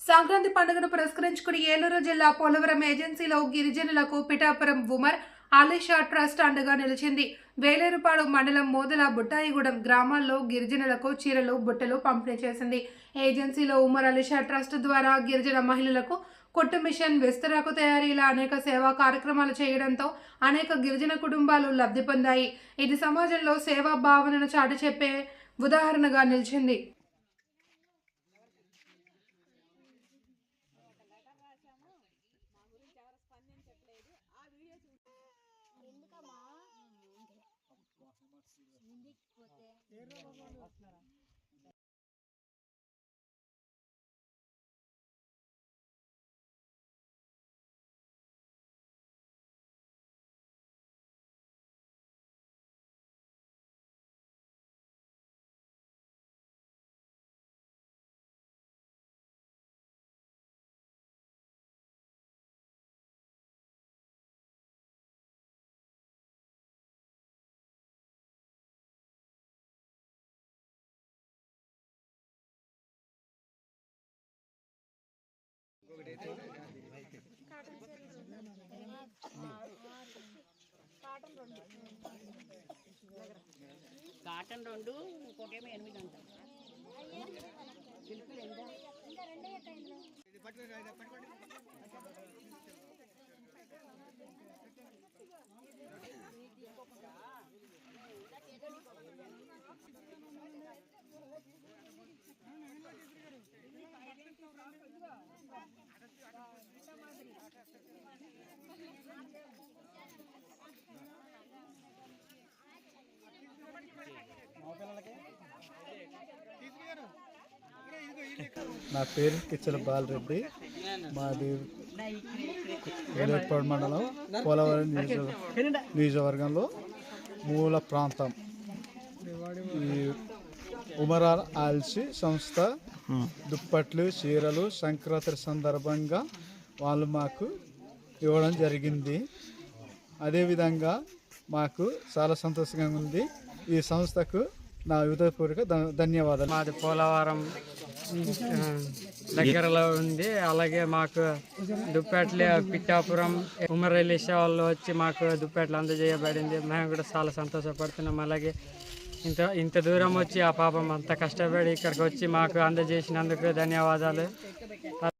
సంక్రాంతి పండుగను పురస్కరించుకుని ఏలూరు జిల్లా పోలవరం ఏజెన్సీలో గిరిజనులకు పిఠాపురం ఉమర్ అలీషా ట్రస్ట్ అండగా నిలిచింది. వేలేరుపాడు మండలం మోదల బుట్టాయిగూడెం గ్రామాల్లో గిరిజనులకు చీరలు బుట్టలు పంపిణీ చేసింది. ఏజెన్సీలో ఉమర్ అలీషా ట్రస్ట్ ద్వారా గిరిజన మహిళలకు కుట్టు మిషన్, విస్తరాకు తయారీలా అనేక సేవా కార్యక్రమాలు చేయడంతో అనేక గిరిజన కుటుంబాలు లబ్ధి పొందాయి. ఇది సమాజంలో సేవా భావనను చాటి చెప్పే ఉదాహరణగా నిలిచింది. కాటన్ 2 ఇంకోటేమో 8 అంట. సిల్క్ ఎంత? నా పేరు కిచ్చల బాలరెడ్డి. మాది వేలేరుపాడు మండలం పోలవరం నియోజకవర్గంలో మూల ప్రాంతం. ఈ ఉమర్ అలీషా సంస్థ దుప్పట్లు, చీరలు సంక్రాంతి సందర్భంగా వాళ్ళు మాకు ఇవ్వడం జరిగింది. అదేవిధంగా మాకు చాలా సంతోషంగా ఉంది. ఈ సంస్థకు నా హృదయపూర్వక ధన్యవాదాలు. మాది పోలవరం దగ్గరలో ఉంది. అలాగే మాకు దుప్పట్లు పిఠాపురం ఉమర్ అలీషా వాళ్ళు వచ్చి మాకు దుప్పట్లు అందజేయబడింది. మేము కూడా చాలా సంతోషపడుతున్నాం. అలాగే ఇంత దూరం వచ్చి ఆ పాపం అంత కష్టపడి ఇక్కడికి వచ్చి మాకు అందజేసినందుకు ధన్యవాదాలు.